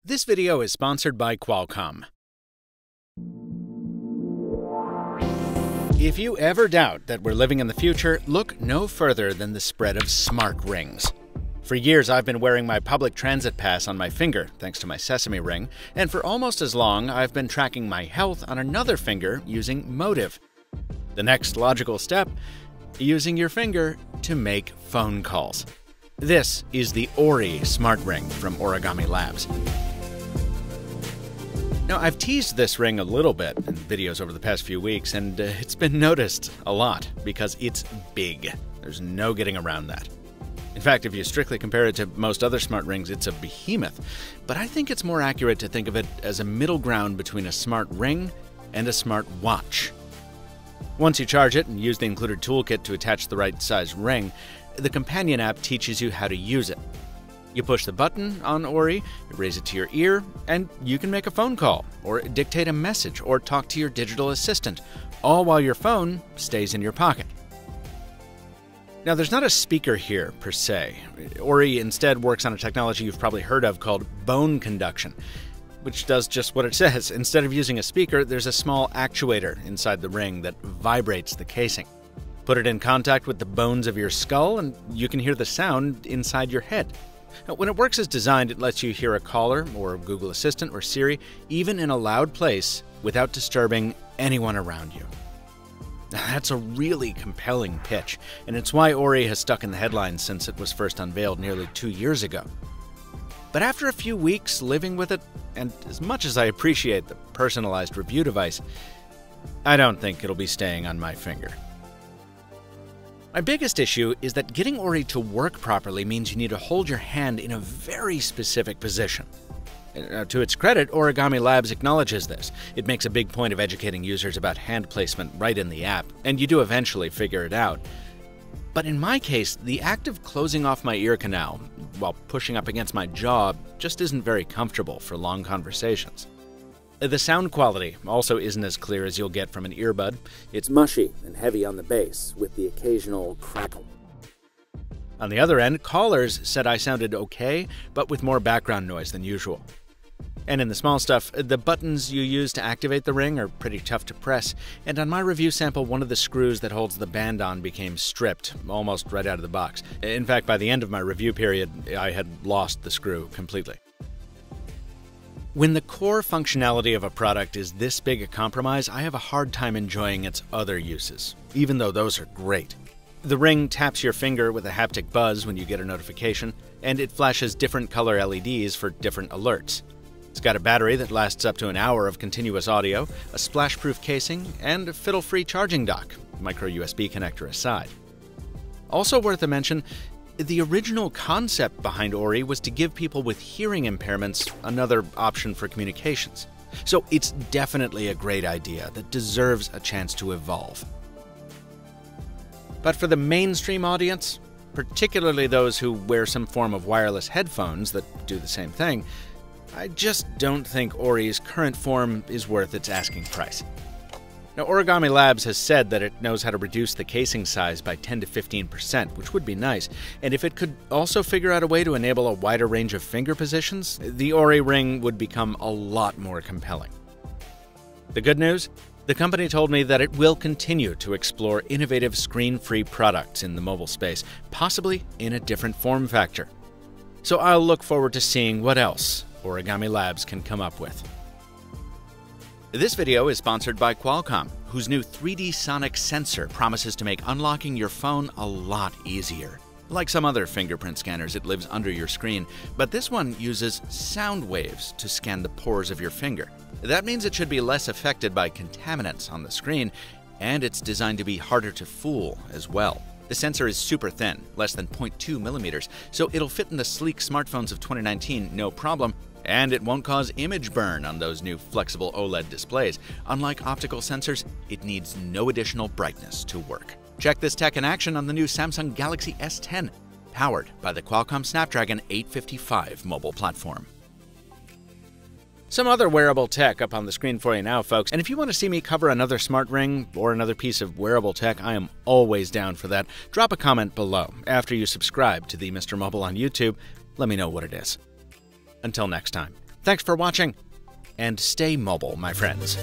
This video is sponsored by Qualcomm. If you ever doubt that we're living in the future, look no further than the spread of smart rings. For years, I've been wearing my public transit pass on my finger, thanks to my SesameRing, and for almost as long, I've been tracking my health on another finger using Motiv. The next logical step, using your finger to make phone calls. This is the ORII Smart Ring from Origami Labs. Now, I've teased this ring a little bit in videos over the past few weeks, and it's been noticed a lot because it's big. There's no getting around that. In fact, if you strictly compare it to most other smart rings, it's a behemoth. But I think it's more accurate to think of it as a middle ground between a smart ring and a smart watch. Once you charge it and use the included toolkit to attach the right size ring, the companion app teaches you how to use it. You push the button on ORII, raise it to your ear, and you can make a phone call, or dictate a message, or talk to your digital assistant, all while your phone stays in your pocket. Now, there's not a speaker here, per se. ORII instead works on a technology you've probably heard of called bone conduction, which does just what it says. Instead of using a speaker, there's a small actuator inside the ring that vibrates the casing. Put it in contact with the bones of your skull, and you can hear the sound inside your head. Now, when it works as designed, it lets you hear a caller, or Google Assistant, or Siri, even in a loud place, without disturbing anyone around you. Now, that's a really compelling pitch, and it's why ORII has stuck in the headlines since it was first unveiled nearly 2 years ago. But after a few weeks living with it, and as much as I appreciate the personalized review device, I don't think it'll be staying on my finger. My biggest issue is that getting ORII to work properly means you need to hold your hand in a very specific position. To its credit, Origami Labs acknowledges this. It makes a big point of educating users about hand placement right in the app, and you do eventually figure it out. But in my case, the act of closing off my ear canal while pushing up against my jaw just isn't very comfortable for long conversations. The sound quality also isn't as clear as you'll get from an earbud. It's mushy and heavy on the bass, with the occasional crackle. On the other end, callers said I sounded okay, but with more background noise than usual. And in the small stuff, the buttons you use to activate the ring are pretty tough to press, and on my review sample, one of the screws that holds the band on became stripped, almost right out of the box. In fact, by the end of my review period, I had lost the screw completely. When the core functionality of a product is this big a compromise, I have a hard time enjoying its other uses, even though those are great. The ring taps your finger with a haptic buzz when you get a notification, and it flashes different color LEDs for different alerts. It's got a battery that lasts up to an hour of continuous audio, a splash-proof casing, and a fiddle-free charging dock, micro USB connector aside. Also worth a mention, the original concept behind ORII was to give people with hearing impairments another option for communications. So it's definitely a great idea that deserves a chance to evolve. But for the mainstream audience, particularly those who wear some form of wireless headphones that do the same thing, I just don't think ORII's current form is worth its asking price. Now, Origami Labs has said that it knows how to reduce the casing size by 10 to 15%, which would be nice, and if it could also figure out a way to enable a wider range of finger positions, the ORII Ring would become a lot more compelling. The good news? The company told me that it will continue to explore innovative screen-free products in the mobile space, possibly in a different form factor. So I'll look forward to seeing what else Origami Labs can come up with. This video is sponsored by Qualcomm, whose new 3D sonic sensor promises to make unlocking your phone a lot easier. Like some other fingerprint scanners, it lives under your screen, but this one uses sound waves to scan the pores of your finger. That means it should be less affected by contaminants on the screen, and it's designed to be harder to fool as well. The sensor is super thin, less than 0.2 millimeters, so it'll fit in the sleek smartphones of 2019 no problem, and it won't cause image burn on those new flexible OLED displays. Unlike optical sensors, it needs no additional brightness to work. Check this tech in action on the new Samsung Galaxy S10, powered by the Qualcomm Snapdragon 855 mobile platform. Some other wearable tech up on the screen for you now, folks. And if you want to see me cover another smart ring or another piece of wearable tech, I am always down for that. Drop a comment below. After you subscribe to the Mr. Mobile on YouTube, let me know what it is. Until next time. Thanks for watching, and stay mobile, my friends.